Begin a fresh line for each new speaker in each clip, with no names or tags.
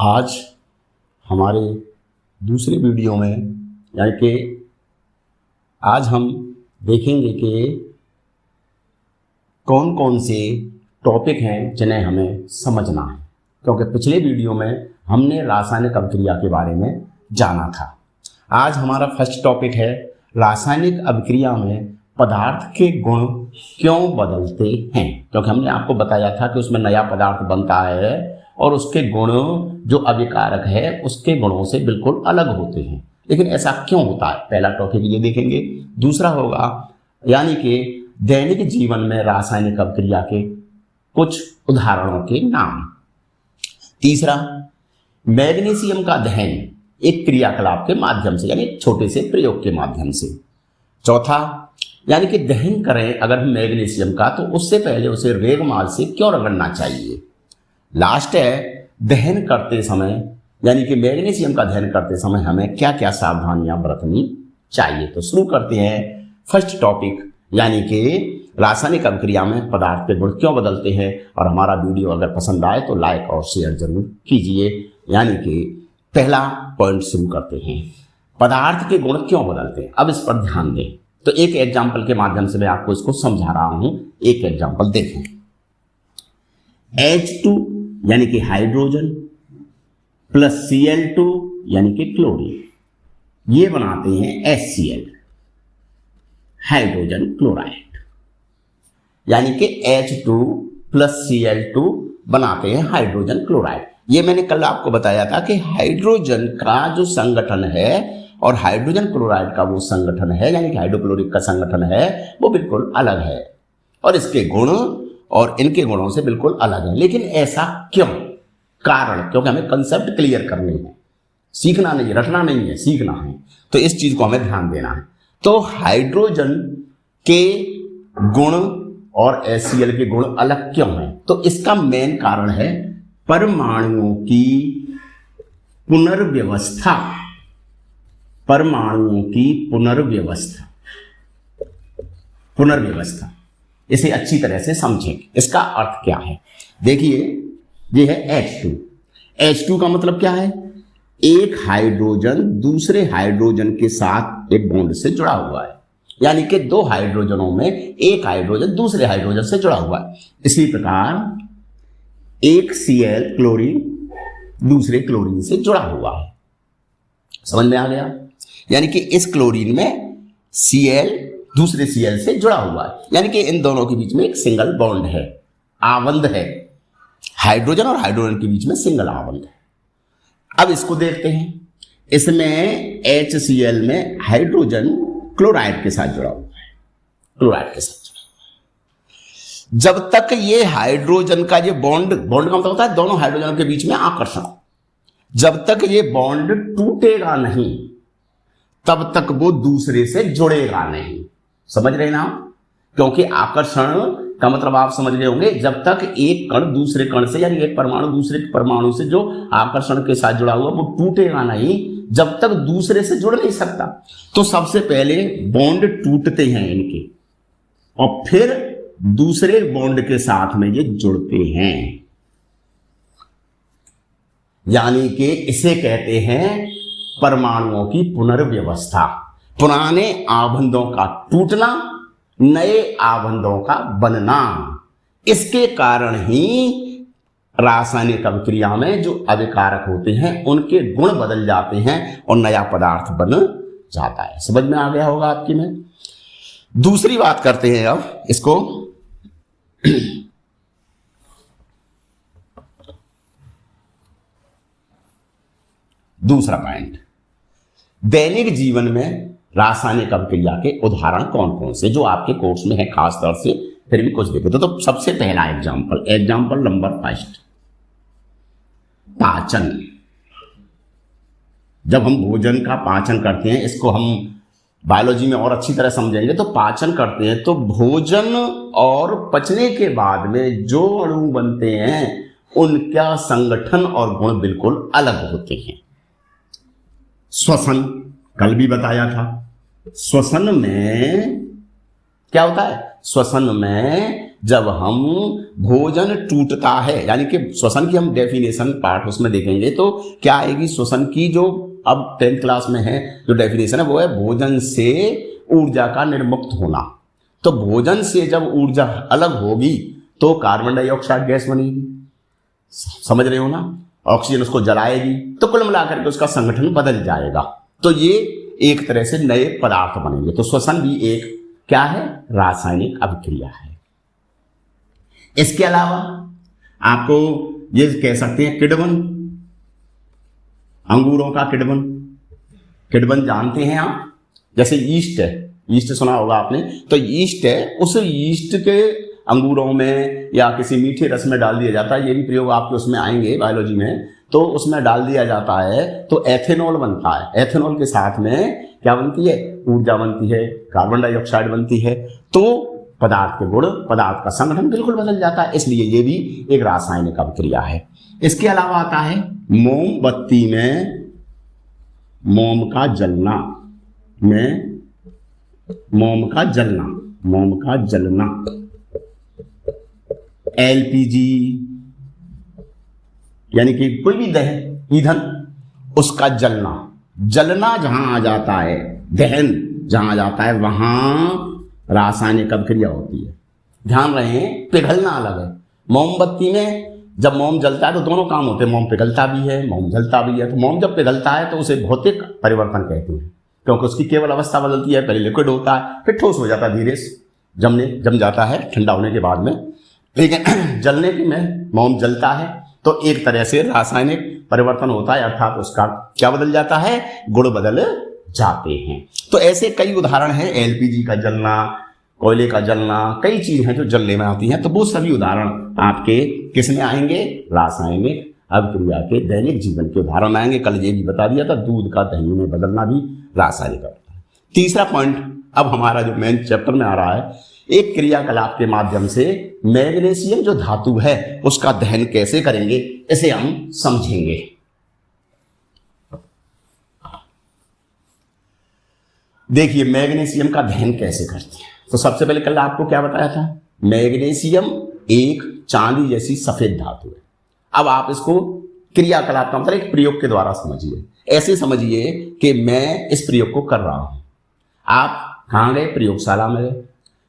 आज हमारे दूसरे वीडियो में यानी कि आज हम देखेंगे कि कौन कौन से टॉपिक हैं जिन्हें हमें समझना है, क्योंकि पिछले वीडियो में हमने रासायनिक अभिक्रिया के बारे में जाना था। आज हमारा फर्स्ट टॉपिक है रासायनिक अभिक्रिया में पदार्थ के गुण क्यों बदलते हैं, क्योंकि हमने आपको बताया था कि उसमें नया पदार्थ बनता है और उसके गुण जो अभिकारक है उसके गुणों से बिल्कुल अलग होते हैं। लेकिन ऐसा क्यों होता है, पहला टॉपिक ये देखेंगे। दूसरा होगा यानी कि दैनिक जीवन में रासायनिक अभिक्रिया के कुछ उदाहरणों के नाम। तीसरा, मैग्नीशियम का दहन एक क्रियाकलाप के माध्यम से यानी एक छोटे से प्रयोग के माध्यम से। चौथा, यानी कि दहन करें अगर हम मैग्नीशियम का तो उससे पहले उसे रेगमाल से क्यों रगड़ना चाहिए। लास्ट है, दहन करते समय यानी कि मैग्नीशियम का दहन करते समय हमें क्या क्या सावधानियां बरतनी चाहिए। तो शुरू करते हैं फर्स्ट टॉपिक यानी कि रासायनिक अभिक्रिया में पदार्थ के गुण क्यों बदलते हैं। और हमारा वीडियो अगर पसंद आए तो लाइक और शेयर जरूर कीजिए। यानी कि पहला पॉइंट शुरू करते हैं, पदार्थ के गुण क्यों बदलते हैं। अब इस पर ध्यान दें, तो एक एग्जाम्पल के माध्यम से मैं आपको इसको समझा रहा हूं। एक एग्जाम्पल देखें, H2 यानी कि हाइड्रोजन प्लस Cl2 यानी कि क्लोरीन, ये बनाते हैं HCl हाइड्रोजन क्लोराइड, यानी कि H2 प्लस Cl2 बनाते हैं हाइड्रोजन क्लोराइड। ये मैंने कल आपको बताया था कि हाइड्रोजन का जो संगठन है और हाइड्रोजन क्लोराइड का वो संगठन है यानी कि हाइड्रोक्लोरिक का संगठन है वो बिल्कुल अलग है और इसके गुण और इनके गुणों से बिल्कुल अलग है। लेकिन ऐसा क्यों, कारण, क्योंकि हमें कंसेप्ट क्लियर करने हैं, सीखना नहीं, रटना नहीं है, सीखना है, तो इस चीज को हमें ध्यान देना है। तो हाइड्रोजन के गुण और HCl के गुण अलग क्यों हैं, तो इसका मेन कारण है परमाणुओं की पुनर्व्यवस्था। परमाणुओं की पुनर्व्यवस्था इसे अच्छी तरह से समझें। इसका अर्थ क्या है, देखिए ये है H2। H2 का मतलब क्या है, एक हाइड्रोजन दूसरे हाइड्रोजन के साथ एक बॉन्ड से जुड़ा हुआ है, यानी कि दो हाइड्रोजनों में एक हाइड्रोजन दूसरे हाइड्रोजन से जुड़ा हुआ है। इसी प्रकार एक Cl क्लोरीन दूसरे क्लोरीन से जुड़ा हुआ है। समझ में आ गया, यानी कि इस क्लोरीन में Cl दूसरे Cl से जुड़ा हुआ है, यानी कि इन दोनों के बीच में एक सिंगल बॉन्ड है, आबंध है। हाइड्रोजन और हाइड्रोजन के बीच में सिंगल आबंध है। अब इसको देखते हैं, इसमें HCl में हाइड्रोजन क्लोराइड के साथ जुड़ा हुआ है, क्लोराइड के साथ जुड़ा हुआ है। जब तक ये हाइड्रोजन का ये बॉन्ड का मतलब होता है दोनों हाइड्रोजन के बीच में आकर्षण, जब तक ये बॉन्ड टूटेगा नहीं तब तक वो दूसरे से जुड़ेगा नहीं। समझ रहे ना, क्योंकि आकर्षण का मतलब आप समझ रहे होंगे, जब तक एक कण दूसरे कण से यानी एक परमाणु दूसरे परमाणु से जो आकर्षण के साथ जुड़ा हुआ वो टूटेगा नहीं, जब तक दूसरे से जुड़ नहीं सकता। तो सबसे पहले बॉन्ड टूटते हैं इनके और फिर दूसरे बॉन्ड के साथ में ये जुड़ते हैं, यानी कि इसे कहते हैं परमाणुओं की पुनर्व्यवस्था। पुराने आबंधों का टूटना, नए आबंधों का बनना। इसके कारण ही रासायनिक अभिक्रिया में जो अभिकारक होते हैं उनके गुण बदल जाते हैं और नया पदार्थ बन जाता है। समझ में आ गया होगा आपकी में। दूसरी बात करते हैं अब इसको दूसरा पॉइंट, दैनिक जीवन में रासायनिक अभिक्रिया के उदाहरण कौन कौन से जो आपके कोर्स में है, खास तौर से फिर भी कुछ देखे तो सबसे पहला एग्जाम्पल नंबर फर्स्ट, पाचन। जब हम भोजन का पाचन करते हैं, इसको हम बायोलॉजी में और अच्छी तरह समझेंगे, तो पाचन करते हैं तो भोजन और पचने के बाद में जो अणु बनते हैं उनका संगठन और गुण बिल्कुल अलग होते हैं। श्वसन कल भी बताया था, श्वसन में क्या होता है, श्वसन में जब हम भोजन टूटता है, यानी कि श्वसन की हम डेफिनेशन पार्ट उसमें देखेंगे तो क्या आएगी, श्वसन की जो अब 10th क्लास में है जो डेफिनेशन है वो है भोजन से ऊर्जा का निर्मुक्त होना। तो भोजन से जब ऊर्जा अलग होगी तो कार्बन डाइऑक्साइड गैस बनेगी, समझ रहे हो ना, ऑक्सीजन उसको जलाएगी, तो कुल मिलाकर के उसका संगठन बदल जाएगा। तो ये एक तरह से नए पदार्थ बनेंगे। तो श्वसन भी एक क्या है, रासायनिक अभिक्रिया है। इसके अलावा आपको ये कह सकते हैं किण्वन, अंगूरों का किण्वन, किण्वन जानते हैं आप, जैसे ईस्ट है, ईस्ट सुना होगा आपने, तो ईस्ट है, उस ईस्ट के अंगूरों में या किसी मीठे रस में डाल दिया जाता है, ये भी प्रयोग आपके उसमें आएंगे बायोलॉजी में, तो उसमें डाल दिया जाता है तो एथेनॉल बनता है। एथेनॉल के साथ में क्या बनती है, ऊर्जा बनती है, कार्बन डाइऑक्साइड बनती है, तो पदार्थ के गुण, पदार्थ का संगठन बिल्कुल बदल जाता है। इसलिए ये भी एक रासायनिक अभिक्रिया है। इसके अलावा आता है मोमबत्ती में मोम का जलना, में मोम का जलना, मोम का जलना, एलपीजी यानी कि कोई भी दहन ईंधन, उसका जलना, जलना जहां आ जाता है, दहन जहां आ जाता है वहां रासायनिक अभिक्रिया होती है। ध्यान रहे, पिघलना अलग है। मोमबत्ती में जब मोम जलता है तो दोनों काम होते हैं, मोम पिघलता भी है, मोम जलता भी है। तो मोम जब पिघलता है तो उसे भौतिक परिवर्तन कहते हैं, क्योंकि उसकी केवल अवस्था बदलती है, पहले लिक्विड होता है फिर ठोस हो जाता है, धीरे से जम जाता है ठंडा होने के बाद में। लेकिन जलने की में मोम जलता है तो एक तरह से रासायनिक परिवर्तन होता है, अर्थात उसका क्या बदल जाता है, गुण बदल जाते हैं। तो ऐसे कई उदाहरण हैं, एलपीजी का जलना, कोयले का जलना, कई चीज हैं जो जलने में आती हैं। तो वो सभी उदाहरण आपके किसमें आएंगे, रासायनिक अभिक्रिया के दैनिक जीवन के उदाहरण आएंगे। कल ये भी बता दिया था, दूध का दही में बदलना भी रासायनिक अभिक्रिया। तीसरा पॉइंट अब हमारा जो मेन चैप्टर में आ रहा है, एक क्रियाकलाप के माध्यम से मैग्नीशियम जो धातु है उसका दहन कैसे करेंगे, इसे हम समझेंगे। देखिए मैग्नीशियम का दहन कैसे करते हैं। तो सबसे पहले कल आपको क्या बताया था, मैग्नीशियम एक चांदी जैसी सफेद धातु है। अब आप इसको क्रियाकलाप का मतलब एक प्रयोग के द्वारा समझिए। ऐसे समझिए कि मैं इस प्रयोग को कर रहा हूं, आप कहां गए, प्रयोगशाला में गए।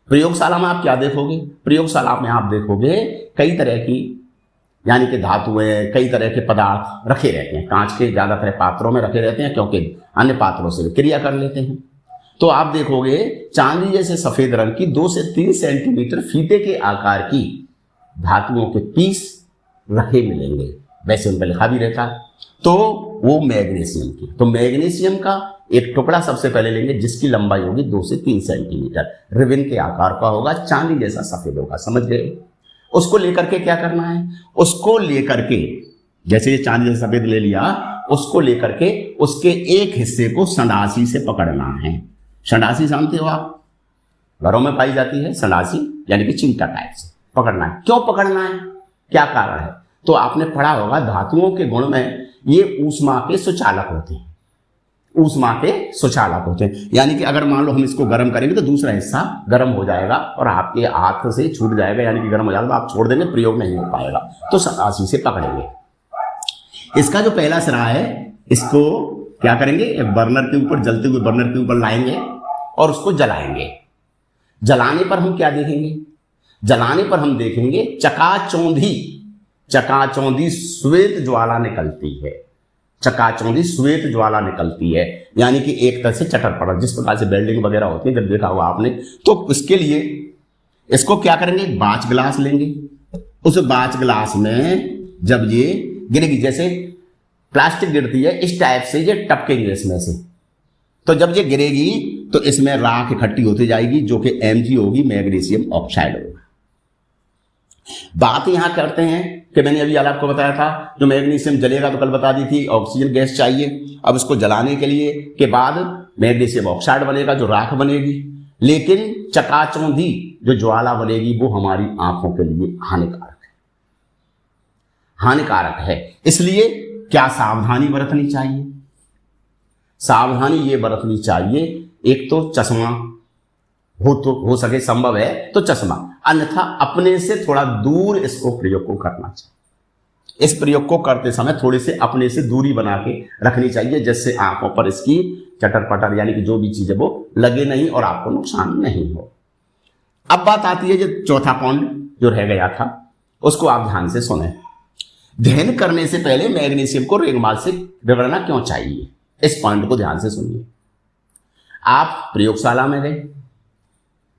प्रयोगशाला में आप क्या देखोगे, प्रयोगशाला में आप देखोगे कई तरह की यानी कि धातुएं, कई तरह के पदार्थ रखे रहते हैं। कांच के ज्यादातर पात्रों में रखे रहते हैं क्योंकि अन्य पात्रों से क्रिया कर लेते हैं। तो आप देखोगे चांदी जैसे सफेद रंग की 2 से 3 सेंटीमीटर फीते के आकार की धातुओं के पीस रखे मिलेंगे, वैसे उन पर लिखा भी रहता है। तो वो मैग्नीशियम की, तो मैग्नीशियम का एक टुकड़ा सबसे पहले लेंगे जिसकी लंबाई होगी 2 से 3 सेंटीमीटर, रिबन के आकार का होगा, चांदी जैसा सफेद होगा, समझ गए। उसको लेकर के क्या करना है, उसको लेकर के जैसे ये चांदी जैसा सफेद ले लिया, उसको लेकर के उसके एक हिस्से को संडासी से पकड़ना है। संडासी जानते हो आप, घरों में पाई जाती है संडासी, यानी कि चिमटा टाइप से पकड़ना है। क्यों पकड़ना है, क्या कारण है, तो आपने पढ़ा होगा धातुओं के गुण में ये ऊष्मा के सुचालक होते हैं, ऊष्मा के सुचालक होते हैं। यानी कि अगर मान लो हम इसको गर्म करेंगे तो दूसरा हिस्सा गर्म हो जाएगा और आपके हाथ से छूट जाएगा, यानी कि गर्म हो जाएगा तो आप छोड़ देंगे, प्रयोग नहीं हो पाएगा, तो संडासी से पकड़ेंगे। इसका जो पहला सिरा है इसको क्या करेंगे, बर्नर के ऊपर, जलते हुए बर्नर के ऊपर लाएंगे और उसको जलाएंगे। जलाने पर हम क्या देखेंगे, जलाने पर हम देखेंगे चकाचौंधी, चकाचौंधी श्वेत ज्वाला निकलती है, चकाचौंधी श्वेत ज्वाला निकलती है, यानी कि एक तरह से चटर पटर, जिस प्रकार से वेल्डिंग वगैरह होती है, जब देखा हुआ आपने। तो इसके लिए इसको क्या करेंगे, बाच ग्लास लेंगे, उस बाच ग्लास में जब ये गिरेगी, जैसे प्लास्टिक गिरती है इस टाइप से ये टपकेंगे इसमें से, तो जब ये गिरेगी तो इसमें राख इकट्ठी होती जाएगी जो कि Mg होगी, मैग्नीशियम ऑक्साइड होगा। बात यहां करते हैं कि मैंने अभी आपको बताया था जो मैग्नीशियम जलेगा तो कल बता दी थी ऑक्सीजन गैस चाहिए। अब इसको जलाने के लिए के बाद मैग्नीशियम ऑक्साइड बनेगा जो राख बनेगी, लेकिन चकाचौंधी जो ज्वाला बनेगी वो हमारी आंखों के लिए हानिकारक है, हानिकारक है। इसलिए क्या सावधानी बरतनी चाहिए, सावधानी ये बरतनी चाहिए, एक तो चश्मा हो, तो हो सके संभव है तो चश्मा, अन्यथा अपने से थोड़ा दूर इसको प्रयोग को करना चाहिए। इस प्रयोग को करते समय थोड़ी से अपने से दूरी बना के रखनी चाहिए, जिससे आंखों पर इसकी चटर पटर यानी कि जो भी चीज है वो लगे नहीं और आपको नुकसान नहीं हो। अब बात आती है जो चौथा पॉइंट जो रह गया था, उसको आप ध्यान से सुने। ध्यान करने से पहले मैग्नीशियम को रेगमाल से रगड़ना क्यों चाहिए, इस पॉइंट को ध्यान से सुनिए। आप प्रयोगशाला में गए,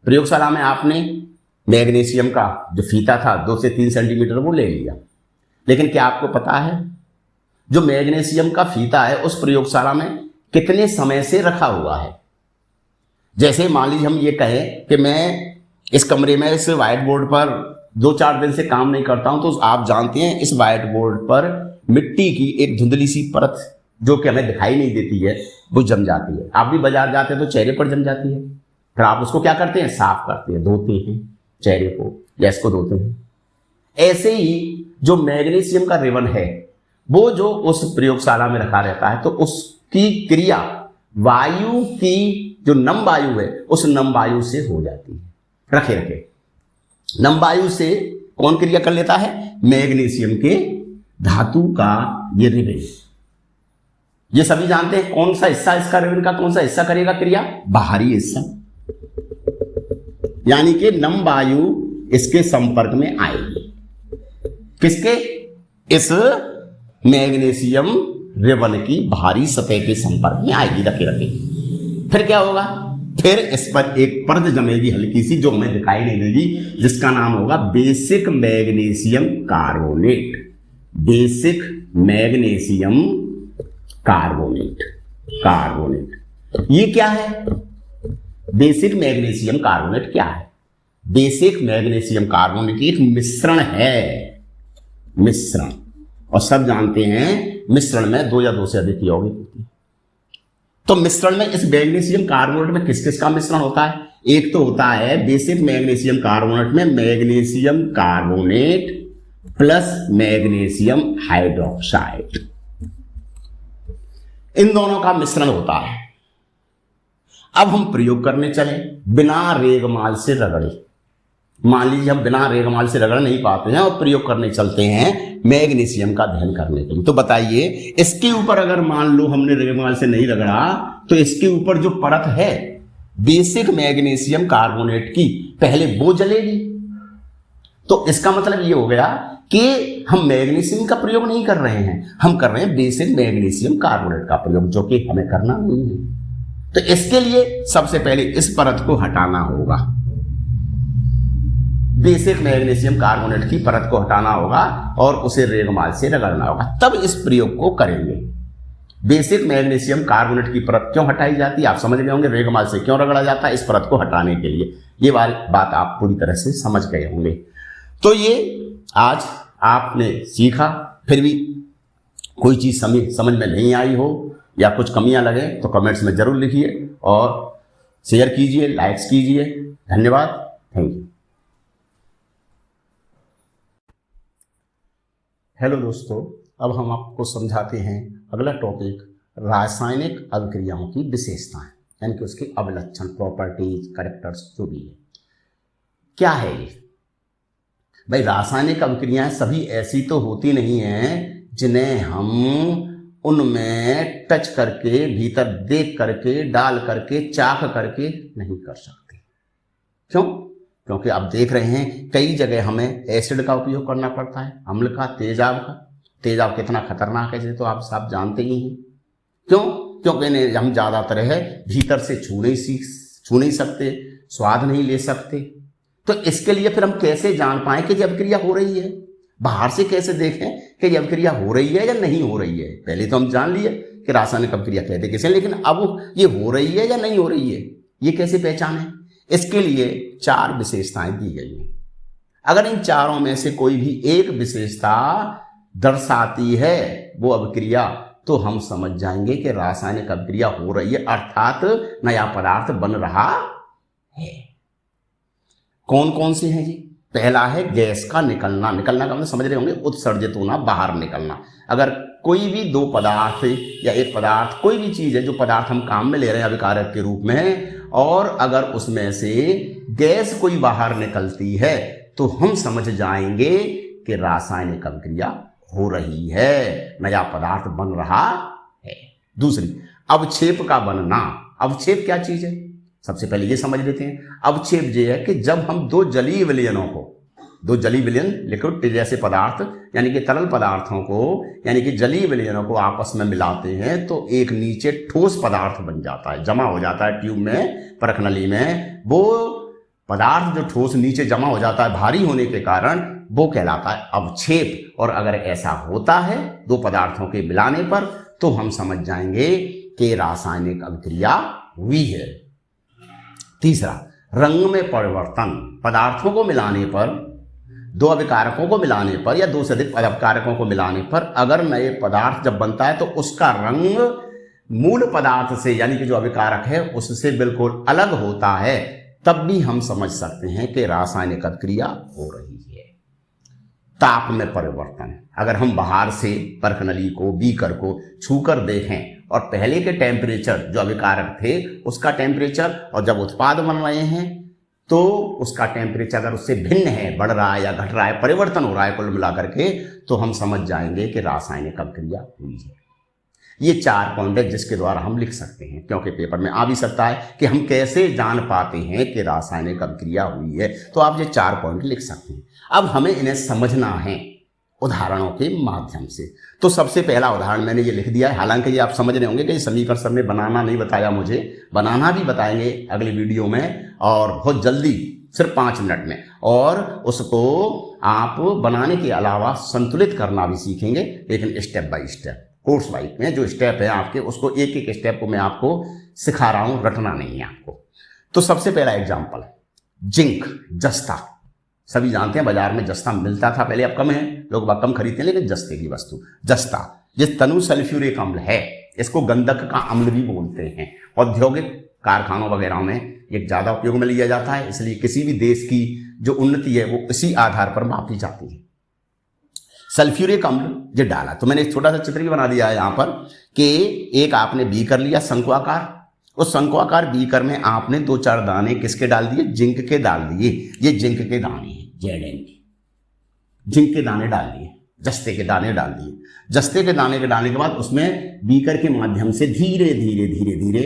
प्रयोगशाला में आपने मैग्नीशियम का जो फीता था 2 से 3 सेंटीमीटर वो ले लिया, लेकिन क्या आपको पता है जो मैग्नीशियम का फीता है उस प्रयोगशाला में कितने समय से रखा हुआ है। जैसे मान लीजिए हम ये कहें कि मैं इस कमरे में इस व्हाइट बोर्ड पर 2-4 दिन से काम नहीं करता हूं, तो आप जानते हैं इस व्हाइट बोर्ड पर मिट्टी की एक धुंधली सी परत जो कि हमें दिखाई नहीं देती है वो जम जाती है। आप भी बाजार जाते हैं तो चेहरे पर जम जाती है, फिर आप उसको क्या करते हैं, साफ करते हैं, धोते हैं चेहरे को या इसको धोते हैं। ऐसे ही जो मैग्नीशियम का रिबन है वो जो उस प्रयोगशाला में रखा रहता है तो उसकी क्रिया वायु की जो नम वायु है उस नम वायु से हो जाती है। रखे रखे नम वायु से कौन क्रिया कर लेता है, मैग्नीशियम के धातु का ये रिबन। ये सभी जानते हैं कौन सा हिस्सा इसका रिबन का कौन सा हिस्सा करेगा क्रिया, बाहरी हिस्सा, यानी कि नम वायु इसके संपर्क में आएगी। किसके, इस मैग्नीशियम रिबन की बाहरी सतह के संपर्क में आएगी। रखे रखे फिर क्या होगा, फिर इस पर एक परत जमेगी हल्की सी जो हमें दिखाई नहीं देगी, जिसका नाम होगा basic magnesium carbonate. Basic magnesium carbonate. Carbonate ये क्या है, बेसिक मैग्नीशियम कार्बोनेट क्या है, बेसिक मैग्नीशियम कार्बोनेट एक मिश्रण है। मिश्रण, और सब जानते हैं मिश्रण में 2 या 2 से अधिक यौगिक होती है। तो मिश्रण में इस मैग्नीशियम कार्बोनेट में किस किस का मिश्रण होता है, एक तो होता है बेसिक मैग्नीशियम कार्बोनेट में magnesium carbonate plus magnesium hydroxide, इन दोनों का मिश्रण होता है। अब हम प्रयोग करने चले बिना रेगमाल से रगड़े। मान लीजिए हम बिना रेगमाल से रगड़ नहीं पाते हैं और प्रयोग करने चलते हैं मैग्नीशियम का अध्ययन करने के लिए, तो बताइए इसके ऊपर अगर मान लो हमने रेगमाल से नहीं रगड़ा तो इसके ऊपर जो परत है बेसिक मैग्नीशियम कार्बोनेट की पहले वो जलेगी। तो इसका मतलब ये हो गया कि हम मैग्नीशियम का प्रयोग नहीं कर रहे हैं, हम कर रहे हैं बेसिक मैग्नीशियम कार्बोनेट का प्रयोग, जो कि हमें करना नहीं है। तो इसके लिए सबसे पहले इस परत को हटाना होगा, बेसिक मैग्नीशियम कार्बोनेट की परत को हटाना होगा और उसे रेगमाल से रगड़ना होगा, तब इस प्रयोग को करेंगे। बेसिक मैग्नीशियम कार्बोनेट की परत क्यों हटाई जाती है आप समझ गए होंगे, रेगमाल से क्यों रगड़ा जाता है, इस परत को हटाने के लिए। ये बात आप पूरी तरह से समझ गए होंगे। तो ये आज आपने सीखा, फिर भी कोई चीज समझ में नहीं आई हो या कुछ कमियां लगे तो कमेंट्स में जरूर लिखिए और शेयर कीजिए, लाइक्स कीजिए। धन्यवाद, थैंक यू। हेलो दोस्तों, अब हम आपको समझाते हैं अगला टॉपिक, रासायनिक अभिक्रियाओं की विशेषताएं, यानी कि उसके अवलक्षण, प्रॉपर्टीज, कैरेक्टर्स जो भी है। क्या है ये भाई, रासायनिक अभिक्रियाएं सभी ऐसी तो होती नहीं हैं जिन्हें हम उनमें टच करके, भीतर देख करके, डाल करके, चाख करके नहीं कर सकते। क्यों? क्योंकि आप देख रहे हैं कई जगह हमें एसिड का उपयोग करना पड़ता है, अम्ल का, तेजाब का। तेजाब कितना खतरनाक है तो आप सब जानते ही हैं। क्यों? क्योंकि हम ज़्यादातर है भीतर से छू नहीं सकते, स्वाद नहीं ले सकते। तो इसके लिए फिर हम कैसे जान पाए कि ये अभिक्रिया हो रही है, बाहर से कैसे देखें कि ये अभिक्रिया हो रही है या नहीं हो रही है। पहले तो हम जान लिए कि रासायनिक अभिक्रिया कहते किसे, लेकिन अब ये हो रही है या नहीं हो रही है ये कैसे पहचानें। इसके लिए 4 विशेषताएं दी गई हैं। अगर इन चारों में से कोई भी एक विशेषता दर्शाती है वो अभिक्रिया, तो हम समझ जाएंगे कि रासायनिक अभिक्रिया हो रही है, अर्थात नया पदार्थ बन रहा है। कौन कौन से हैं जी? पहला है गैस का निकलना। निकलना का मतलब समझ रहे होंगे, उत्सर्जित होना, बाहर निकलना। अगर कोई भी 2 पदार्थ या एक पदार्थ, कोई भी चीज है जो पदार्थ हम काम में ले रहे हैं अभिकारक के रूप में, और अगर उसमें से गैस कोई बाहर निकलती है तो हम समझ जाएंगे कि रासायनिक अभिक्रिया हो रही है, नया पदार्थ बन रहा है। दूसरी, अवक्षेप का बनना। अवक्षेप क्या चीज है, सबसे पहले ये समझ लेते हैं। अवक्षेप ये है कि जब हम दो जलीय विलयनों को, दो जलीय विलयन लिक्विड जैसे पदार्थ यानी कि तरल पदार्थों को यानी कि जलीय विलयनों को आपस में मिलाते हैं तो एक नीचे ठोस पदार्थ बन जाता है, जमा हो जाता है ट्यूब में, परखनली में। वो पदार्थ जो ठोस नीचे जमा हो जाता है भारी होने के कारण, वो कहलाता है अवक्षेप। और अगर ऐसा होता है दो पदार्थों के मिलाने पर तो हम समझ जाएंगे कि रासायनिक अभिक्रिया हुई है। तीसरा, रंग में परिवर्तन। पदार्थों को मिलाने पर, दो अभिकारकों को मिलाने पर या दो से अधिक अभिकारकों को मिलाने पर अगर नए पदार्थ जब बनता है तो उसका रंग मूल पदार्थ से यानी कि जो अभिकारक है उससे बिल्कुल अलग होता है, तब भी हम समझ सकते हैं कि रासायनिक अभिक्रिया हो रही है। ताप में परिवर्तन। अगर हम बाहर से परखनली को, बीकर को छूकर देखें और पहले के टेम्परेचर जो अभिकारक थे उसका टेम्परेचर और जब उत्पाद बन रहे हैं तो उसका टेम्परेचर अगर उससे भिन्न है, बढ़ रहा है या घट रहा है, परिवर्तन हो रहा है कुल मिलाकर के, तो हम समझ जाएंगे कि रासायनिक अभिक्रिया हुई है। ये 4 पॉइंट है जिसके द्वारा हम लिख सकते हैं, क्योंकि पेपर में आ भी सकता है कि हम कैसे जान पाते हैं कि रासायनिक अभिक्रिया हुई है, तो आप ये 4 पॉइंट लिख सकते हैं। अब हमें इन्हें समझना है उदाहरणों के माध्यम से। तो सबसे पहला उदाहरण मैंने ये लिख दिया है, हालांकि ये आप समझ रहे होंगे कि समीकरण सर ने बनाना नहीं बताया मुझे, बनाना भी बताएंगे अगली वीडियो में और बहुत जल्दी, सिर्फ 5 मिनट में। और उसको आप बनाने के अलावा संतुलित करना भी सीखेंगे, लेकिन step by step, course wise में जो स्टेप है आपके, उसको एक एक स्टेप को मैं आपको सिखा रहा हूं, रटना नहीं है आपको। तो सबसे पहला एग्जाम्पल, जिंक, जस्ता। सभी जानते हैं बाजार में जस्ता मिलता था पहले, अब कम है, लोग बहुत कम खरीदते हैं, लेकिन जस्ते की वस्तु जस्ता, जिस तनु सल्फ्यूरिक अम्ल है, इसको गंधक का अम्ल भी बोलते हैं। औद्योगिक कारखानों वगैरह में ये ज्यादा उपयोग में लिया जाता है, इसलिए किसी भी देश की जो उन्नति है वो इसी आधार पर मापी जाती है। सल्फ्यूरिक अम्ल जो डाला, तो मैंने एक छोटा सा चित्र भी बना दिया है यहाँ पर कि एक आपने बीकर लिया शंक्वाकार, उस शंक्वाकार बीकर में आपने 2-4 दाने किसके डाल दिए, जिंक के डाल दिए। ये जिंक के दाने हैं, Zn के जिंक के दाने डाल दिए, जस्ते के दाने डाल दिए। जस्ते के दाने के डालने के बाद उसमें बीकर के माध्यम से धीरे धीरे धीरे धीरे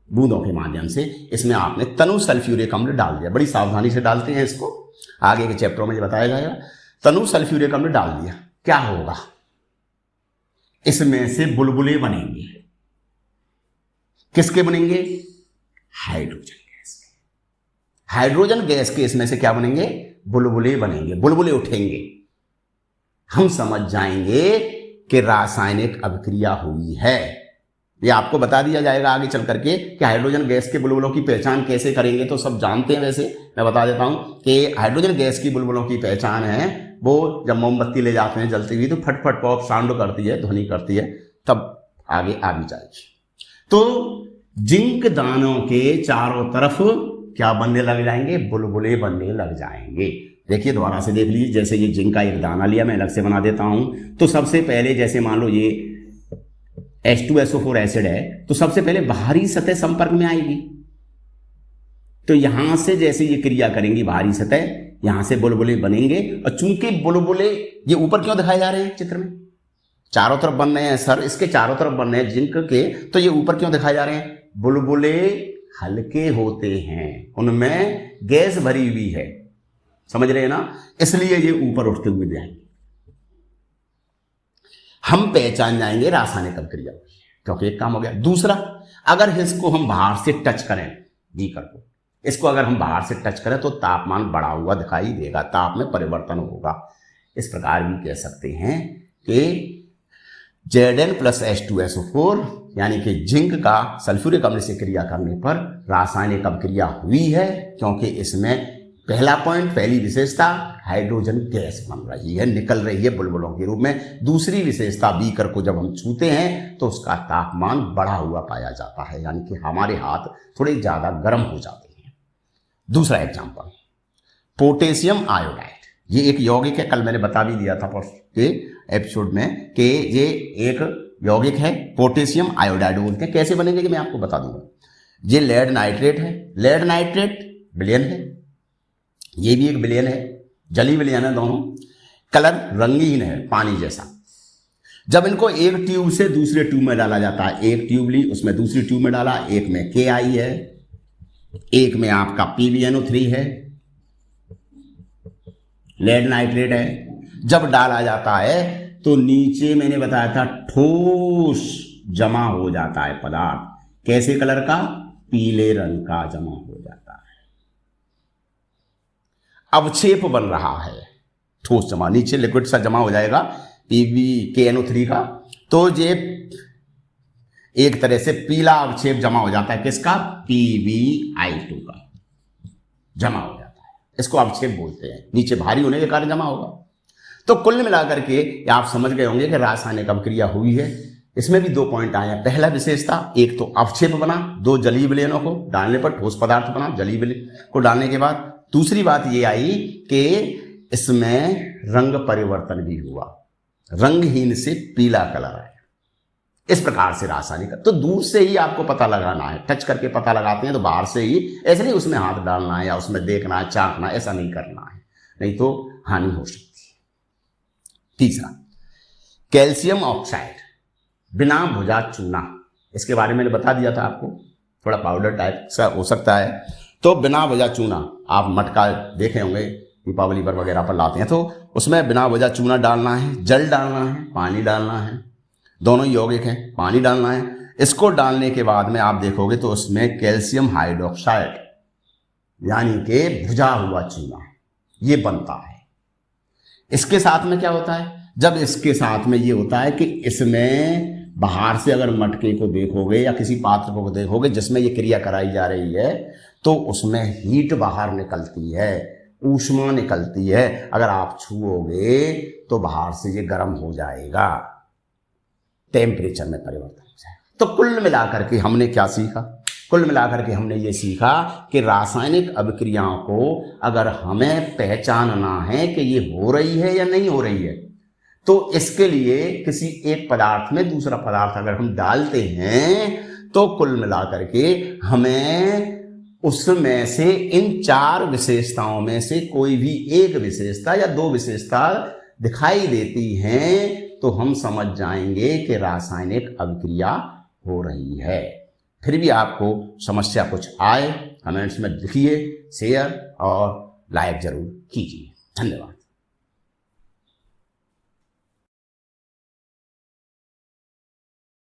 बूंदों के माध्यम से इसमें आपने तनु सल्फ्यूरिक अम्ल डाल दिया। बड़ी सावधानी से डालते हैं इसको, आगे के चैप्टरों में बताया जाएगा। तनु सल्फ्यूरिक अम्ल डाल दिया, क्या होगा, इसमें से बुलबुले बनेंगे। किसके बनेंगे, हाइड्रोजन गैस के। हाइड्रोजन गैस के इसमें से क्या बनेंगे, बुलबुले बनेंगे, बुलबुले उठेंगे। हम समझ जाएंगे कि रासायनिक अभिक्रिया हुई है। ये आपको बता दिया जाएगा आगे चल करके कि हाइड्रोजन गैस के बुलबुलों की पहचान कैसे करेंगे, तो सब जानते हैं। वैसे मैं बता देता हूं कि हाइड्रोजन गैस की बुलबुलों की पहचान है, वो जब मोमबत्ती ले जाते हैं जलती हुई तो फट फट पॉप साउंड करती है, ध्वनि करती है, तब आगे आ भी जाएगी। तो जिंक दानों के चारों तरफ क्या बनने लग जाएंगे, बुलबुले बनने लग जाएंगे। देखिए दोबारा से देख लीजिए, जैसे ये जिंक का एक दाना लिया, मैं अलग से बना देता हूं। तो सबसे पहले जैसे मान लो ये H2SO4 एसिड है, तो सबसे पहले बाहरी सतह संपर्क में आएगी, तो यहां से जैसे ये क्रिया करेंगी बाहरी सतह, यहां से बुलबुले बनेंगे। और चूंकि बुलबुले ये ऊपर क्यों दिखाए जा रहे हैं चित्र में, चारों तरफ बन रहे हैं सर, इसके चारों तरफ बन रहे हैं जिंक के, तो ये ऊपर क्यों दिखाए जा रहे हैं, बुलबुले हल्के होते हैं, उनमें गैस भरी हुई है, समझ रहे हैं ना, इसलिए ये ऊपर उठते हुए जाएंगे। हम पहचान जाएंगे रासायनिक अभिक्रिया, क्योंकि एक काम हो गया। दूसरा, अगर इसको हम बाहर से टच करें, बीकर को, इसको अगर हम बाहर से टच करें तो तापमान बढ़ा हुआ दिखाई देगा, ताप में परिवर्तन होगा। इस प्रकार भी कह सकते हैं कि Zn + H2SO4 यानी कि जिंक का सल्फ्यूरिक अम्ल से क्रिया करने पर रासायनिक अभिक्रिया हुई है, क्योंकि इसमें पहला पॉइंट, पहली विशेषता, हाइड्रोजन गैस बन रही है, निकल रही है बुलबुलों के रूप में। दूसरी विशेषता, बीकर को जब हम छूते हैं तो उसका तापमान बढ़ा हुआ पाया जाता है, यानी कि हमारे हाथ थोड़े ज्यादा गर्म हो जाते हैं। दूसरा एग्जाम्पल, पोटेशियम आयोडाइड। ये एक यौगिक है, कल मैंने बता भी दिया था के एपिसोड में कि ये एक यौगिक है, पोटेशियम आयोडाइड बोलते हैं। कैसे बनेंगे कि मैं आपको बता दूंगा। ये लेड नाइट्रेट है, लेड नाइट्रेट विलयन है, ये भी एक विलयन है, जली विलयन है दोनों। कलर रंगीन है पानी जैसा। जब इनको एक ट्यूब से दूसरे ट्यूब में डाला जाता है, एक ट्यूब ली उसमें दूसरी ट्यूब में डाला, एक में KI है, एक में आपका PbNO3 है, लेड नाइट्रेट है। जब डाला जाता है तो नीचे मैंने बताया था ठोस जमा हो जाता है पदार्थ, कैसे कलर का, पीले रंग का जमा हो जाता है। अवक्षेप बन रहा है, ठोस जमा, नीचे लिक्विड सा जमा हो जाएगा PbKNO3 का, तो ये एक तरह से पीला अवक्षेप जमा हो जाता है, किसका, PbI2 का जमा हो जाता है, इसको अवक्षेप बोलते हैं, नीचे भारी होने के कारण जमा होगा। तो कुल मिलाकर के आप समझ गए होंगे कि रासायनिक अभिक्रिया हुई है। इसमें भी 2 पॉइंट आए हैं। पहला विशेषता, एक तो अवक्षेप बना, 2 जलीय विलयनों को डालने पर ठोस पदार्थ बना, जलीय विलयन को डालने के बाद। दूसरी बात ये आई कि इसमें रंग परिवर्तन भी हुआ, रंगहीन से पीला कलर आया। इस प्रकार से रासायनिक, तो दूर से ही आपको पता लगाना है, टच करके पता लगाते हैं तो बाहर से ही, ऐसे नहीं उसमें हाथ डालना है या उसमें देखना है, चाखना, ऐसा नहीं करना है, नहीं तो हानि हो सकती है। तीसरा, कैल्शियम ऑक्साइड बिना भुजा चूना, इसके बारे में बता दिया था आपको, थोड़ा पाउडर टाइप सा हो सकता है। तो बिना भुजा चूना, आप मटका देखे होंगे दीपावली पर वगैरह पर लाते हैं, तो उसमें बिना भुजा चूना डालना है, जल डालना है, पानी डालना है, दोनों यौगिक हैं, पानी डालना है। इसको डालने के बाद में आप देखोगे तो उसमें कैल्शियम हाइड्रोक्साइड यानी कि भुजा हुआ चूना ये बनता है। इसके साथ में क्या होता है, जब इसके साथ में ये होता है कि इसमें बाहर से अगर मटके को देखोगे या किसी पात्र को देखोगे जिसमें ये क्रिया कराई जा रही है, तो उसमें हीट बाहर निकलती है, ऊष्मा निकलती है। अगर आप छुओगे तो बाहर से ये गर्म हो जाएगा, टेम्परेचर में परिवर्तन हो जाएगा। तो कुल मिलाकर के हमने क्या सीखा, कुल मिलाकर के हमने ये सीखा कि रासायनिक अभिक्रियाओं को अगर हमें पहचानना है कि ये हो रही है या नहीं हो रही है, तो इसके लिए किसी एक पदार्थ में दूसरा पदार्थ अगर हम डालते हैं तो कुल मिलाकर के हमें उसमें से इन 4 विशेषताओं में से कोई भी एक विशेषता या 2 विशेषता दिखाई देती हैं, तो हम समझ जाएंगे कि रासायनिक अभिक्रिया हो रही है। फिर भी आपको समस्या कुछ आए, कमेंट्स में लिखिए, शेयर और लाइक जरूर कीजिए। धन्यवाद।